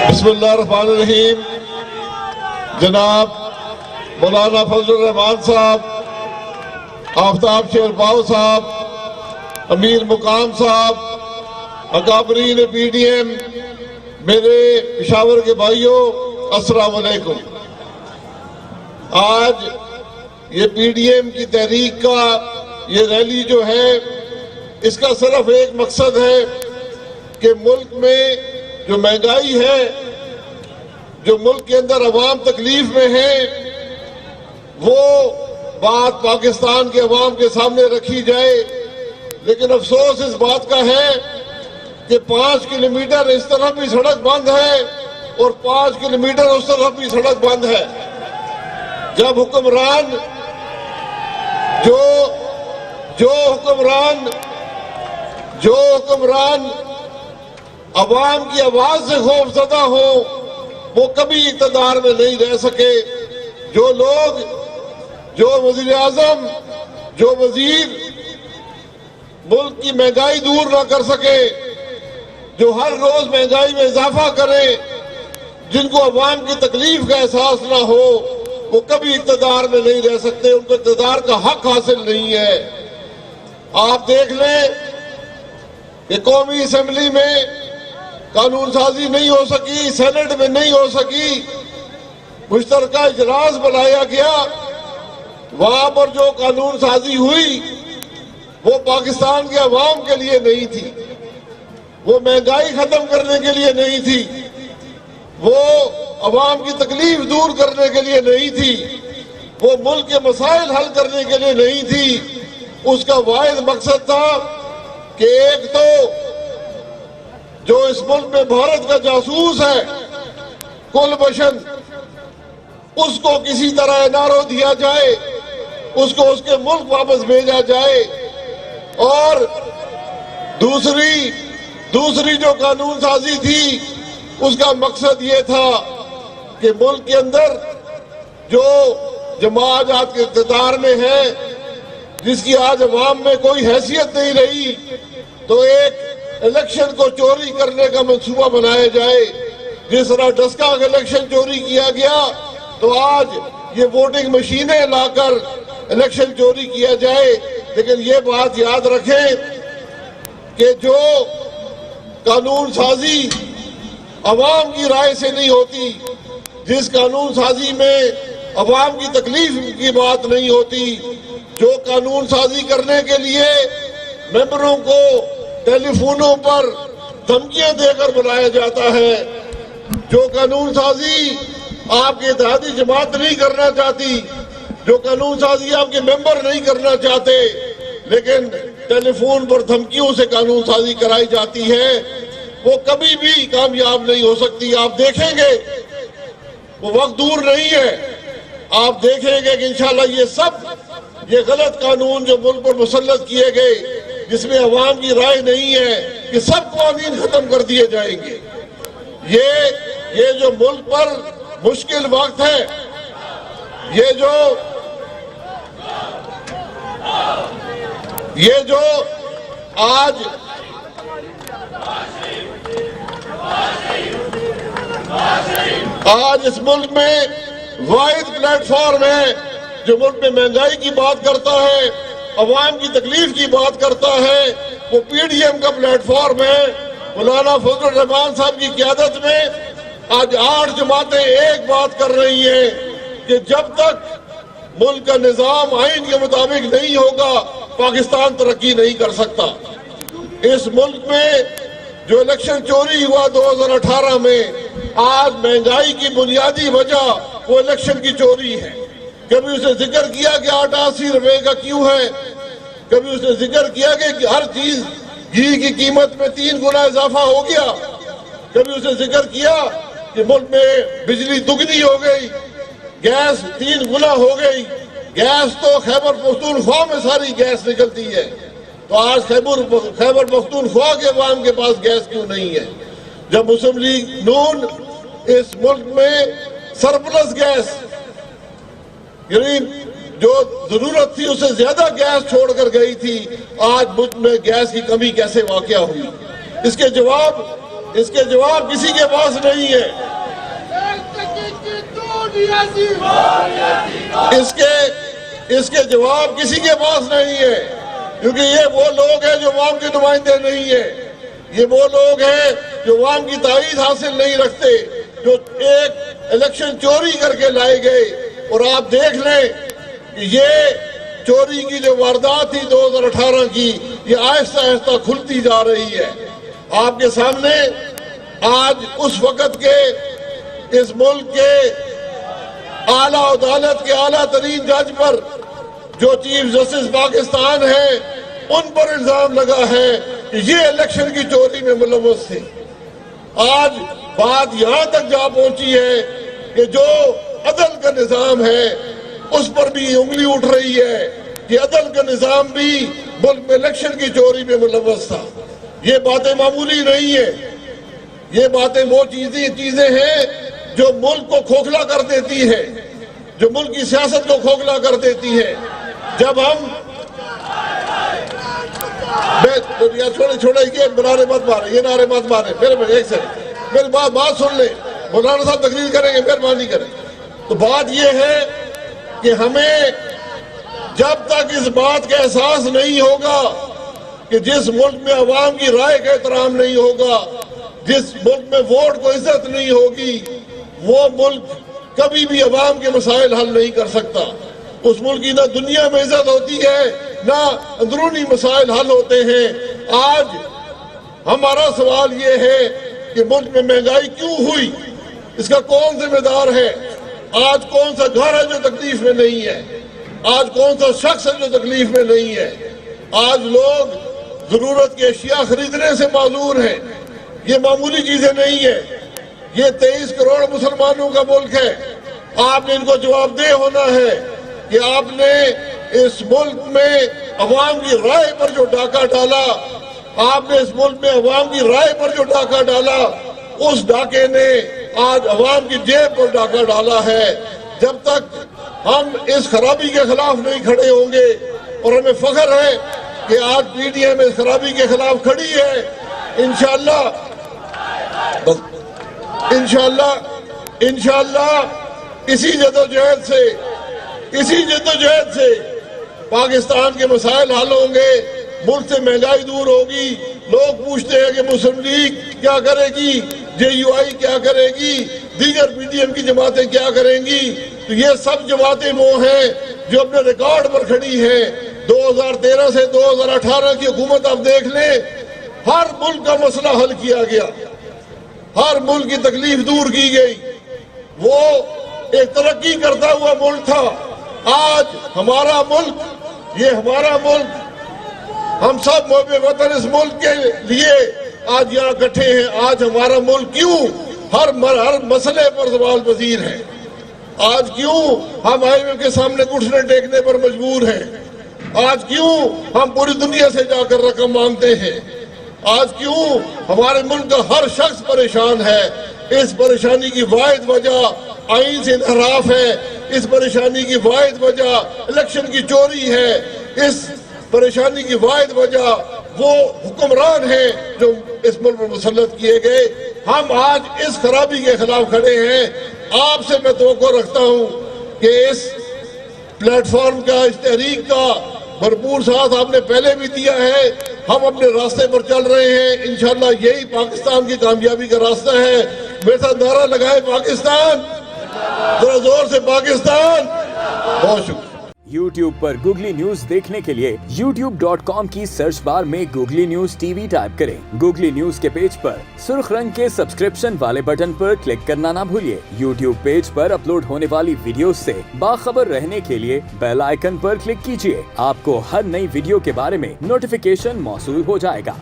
بسم اللہ الرحمن الرحیم۔ جناب مولانا فضل الرحمان صاحب، آفتاب شیر باؤ صاحب، امیر مقام صاحب، اکابرین پی ڈی ایم، میرے پشاور کے بھائیوں، السلام علیکم۔ آج یہ پی ڈی ایم کی تحریک کا یہ ریلی جو ہے، اس کا صرف ایک مقصد ہے کہ ملک میں جو مہنگائی ہے، جو ملک کے اندر عوام تکلیف میں ہے، وہ بات پاکستان کے عوام کے سامنے رکھی جائے۔ لیکن افسوس اس بات کا ہے کہ 5 کلومیٹر اس طرف بھی سڑک بند ہے اور 5 کلومیٹر اس طرف بھی سڑک بند ہے۔ جب حکمران جو حکمران عوام کی آواز سے خوف زدہ ہو، وہ کبھی اقتدار میں نہیں رہ سکے۔ جو لوگ، جو وزیر اعظم، جو وزیر ملک کی مہنگائی دور نہ کر سکے، جو ہر روز مہنگائی میں اضافہ کرے، جن کو عوام کی تکلیف کا احساس نہ ہو، وہ کبھی اقتدار میں نہیں رہ سکتے، ان کو اقتدار کا حق حاصل نہیں ہے۔ آپ دیکھ لیں کہ قومی اسمبلی میں قانون سازی نہیں ہو سکی، سینٹ میں نہیں ہو سکی، مشترکہ اجلاس بلایا گیا، وہاں پر جو قانون سازی ہوئی وہ پاکستان کے عوام کے لیے نہیں تھی، وہ مہنگائی ختم کرنے کے لیے نہیں تھی، وہ عوام کی تکلیف دور کرنے کے لیے نہیں تھی، وہ ملک کے مسائل حل کرنے کے لیے نہیں تھی۔ اس کا واحد مقصد تھا کہ ایک تو جو اس ملک میں بھارت کا جاسوس ہے کل بشن، اس کو کسی طرح این آر او دیا جائے، اس کو اس کے ملک واپس بھیجا جائے، اور دوسری جو قانون سازی تھی، اس کا مقصد یہ تھا کہ ملک کے اندر جو جماعت آج کے اقتدار میں ہے، جس کی آج عوام میں کوئی حیثیت نہیں رہی، تو ایک الیکشن کو چوری کرنے کا منصوبہ بنایا جائے۔ جس طرح ڈسکا کا الیکشن چوری کیا گیا، تو آج یہ ووٹنگ مشینیں لا کر الیکشن چوری کیا جائے۔ لیکن یہ بات یاد رکھیں کہ جو قانون سازی عوام کی رائے سے نہیں ہوتی، جس قانون سازی میں عوام کی تکلیف کی بات نہیں ہوتی، جو قانون سازی کرنے کے لیے ممبروں کو ٹیلی فونوں پر دھمکیاں دے کر بلایا جاتا ہے، جو قانون سازی آپ کی اتحادی جماعت نہیں کرنا چاہتی، جو قانون سازی آپ کے ممبر نہیں کرنا چاہتے، لیکن ٹیلی فون پر دھمکیوں سے قانون سازی کرائی جاتی ہے، وہ کبھی بھی کامیاب نہیں ہو سکتی۔ آپ دیکھیں گے، وہ وقت دور نہیں ہے، آپ دیکھیں گے کہ انشاءاللہ یہ غلط قانون جو ملک پر مسلط کیے گئے، جس میں عوام کی رائے نہیں ہے، کہ سب قوانین ختم کر دیے جائیں گے۔ یہ جو ملک پر مشکل وقت ہے، یہ جو آج اس ملک میں واحد پلیٹ فارم ہے جو ملک میں مہنگائی کی بات کرتا ہے، عوام کی تکلیف کی بات کرتا ہے، وہ پی ڈی ایم کا پلیٹ فارم ہے۔ مولانا فضل الرحمان صاحب کی قیادت میں آج 8 جماعتیں ایک بات کر رہی ہیں کہ جب تک ملک کا نظام آئین کے مطابق نہیں ہوگا، پاکستان ترقی نہیں کر سکتا۔ اس ملک میں جو الیکشن چوری ہوا 2018 میں، آج مہنگائی کی بنیادی وجہ وہ الیکشن کی چوری ہے۔ کبھی اسے ذکر کیا کہ آٹا 80 روپے کا کیوں ہے، کبھی اس نے ذکر کیا کہ ہر چیز گھی کی قیمت میں 3 گنا اضافہ ہو گیا، کبھی اس نے ذکر کیا کہ ملک میں بجلی دگنی ہو گئی، گیس 3 گنا ہو گئی۔ گیس تو خیبر پختونخوا میں ساری گیس نکلتی ہے، تو آج خیبر پختونخوا کے عوام کے پاس گیس کیوں نہیں ہے؟ جب مسلم لیگ نون اس ملک میں سرپلس گیس، یعنی جو ضرورت تھی اس سے زیادہ گیس چھوڑ کر گئی تھی، آج ملک میں گیس کی کمی کیسے واقع ہوئی؟ اس کے جواب اس کے جواب کسی کے پاس نہیں ہے. اس کے جواب کسی کے پاس نہیں ہے، کیونکہ یہ وہ لوگ ہیں جو عوام کے نمائندے نہیں ہیں. یہ وہ لوگ ہیں جو عوام کی تائید حاصل نہیں رکھتے، جو ایک الیکشن چوری کر کے لائے گئے. اور آپ دیکھ لیں کہ یہ چوری کی جو واردات تھی 2018 کی، یہ آہستہ آہستہ کھلتی جا رہی ہے. آپ کے سامنے آج اس وقت کے اس ملک کے اعلیٰ عدالت کے اعلیٰ ترین جج پر جو چیف جسٹس پاکستان ہے، ان پر الزام لگا ہے کہ یہ الیکشن کی چوری میں ملوث تھے. آج بات یہاں تک جا پہنچی ہے کہ جو عدل کا نظام ہے اس پر بھی انگلی اٹھ رہی ہے کہ عدل کا نظام بھی ملک میں الیکشن کی چوری میں ملوث تھا. یہ باتیں معمولی نہیں ہیں. یہ باتیں وہ چیزیں ہیں جو ملک کو کھوکھلا کر دیتی ہے، جو ملک کی سیاست کو کھوکھلا کر دیتی ہے. جب ہم چھوڑے یہ نعرے مت مارے پھر ایک سیکنڈ میری بات سن لیں. مولانا صاحب تقریر کریں گے، مہربانی کریں. تو بات یہ ہے کہ ہمیں جب تک اس بات کا احساس نہیں ہوگا کہ جس ملک میں عوام کی رائے کا احترام نہیں ہوگا، جس ملک میں ووٹ کو عزت نہیں ہوگی، وہ ملک کبھی بھی عوام کے مسائل حل نہیں کر سکتا. اس ملک کی نہ دنیا میں عزت ہوتی ہے نہ اندرونی مسائل حل ہوتے ہیں. آج ہمارا سوال یہ ہے کہ ملک میں مہنگائی کیوں ہوئی، اس کا کون ذمہ دار ہے؟ آج کون سا گھر ہے جو تکلیف میں نہیں ہے؟ آج کون سا شخص ہے جو تکلیف میں نہیں ہے؟ آج لوگ ضرورت کی اشیاء خریدنے سے معذور ہیں. یہ معمولی چیزیں نہیں ہیں. یہ 23 کروڑ مسلمانوں کا ملک ہے. آپ نے ان کو جواب دہ ہونا ہے کہ آپ نے اس ملک میں عوام کی رائے پر جو ڈاکہ ڈالا، آپ نے اس ملک میں عوام کی رائے پر جو ڈاکہ ڈالا، اس ڈاکے نے آج عوام کی جیب پر ڈاکہ ڈالا ہے. جب تک ہم اس خرابی کے خلاف نہیں کھڑے ہوں گے، اور ہمیں فخر ہے کہ آج پی ڈی ایم اس خرابی کے خلاف کھڑی ہے، انشاءاللہ اسی جدوجہد سے پاکستان کے مسائل حل ہوں گے، ملک سے مہنگائی دور ہوگی. لوگ پوچھتے ہیں کہ مسلم لیگ کیا کرے گی، جے یو آئی کیا کرے گی، دیگر پی ڈی ایم کی جماعتیں کیا کریں گی. تو یہ سب جماعتیں وہ ہیں جو اپنے ریکارڈ پر کھڑی ہیں. 2013 سے 2018 کی حکومت آپ دیکھ لیں، ہر ملک کا مسئلہ حل کیا گیا، ہر ملک کی تکلیف دور کی گئی. وہ ایک ترقی کرتا ہوا ملک تھا. آج ہمارا ملک، یہ ہمارا ملک، ہم سب محب وطن اس ملک کے لیے آج یہاں اکٹھے ہیں. آج ہمارا ملک کیوں ہر مسئلے پر سوال پذیر ہے؟ آج کیوں ہم آئی ایم ایف کے سامنے گھٹنے ٹیکنے پر مجبور ہیں؟ آج کیوں ہم پوری دنیا سے جا کر رقم مانگتے ہیں؟ آج کیوں ہمارے ملک کا ہر شخص پریشان ہے؟ اس پریشانی کی واحد وجہ آئین سے انحراف ہے. اس پریشانی کی واحد وجہ الیکشن کی چوری ہے. اس پریشانی کی واحد وجہ وہ حکمران ہیں جو اس ملک میں مسلط کیے گئے. ہم آج اس خرابی کے خلاف کھڑے ہیں. آپ سے میں توقع رکھتا ہوں کہ اس پلیٹ فارم کا، اس تحریک کا بھرپور ساتھ آپ نے پہلے بھی دیا ہے. ہم اپنے راستے پر چل رہے ہیں. انشاءاللہ یہی پاکستان کی کامیابی کا راستہ ہے. میرے ساتھ نعرہ لگائے پاکستان، ذرا زور سے پاکستان. بہت شکریہ. YouTube پر گوگلی نیوز دیکھنے کے لیے youtube.com کی سرچ بار میں googly news T V type کریں. گوگلی نیوز کے پیج پر سرخ رنگ کے سبسکرپشن والے بٹن پر کلک کرنا نہ بھولیے. YouTube پیج پر اپلوڈ ہونے والی ویڈیوز سے باخبر رہنے کے لیے بیل آئیکن پر کلک کیجیے. آپ کو ہر نئی ویڈیو کے بارے میں نوٹیفیکیشن موصول ہو جائے گا.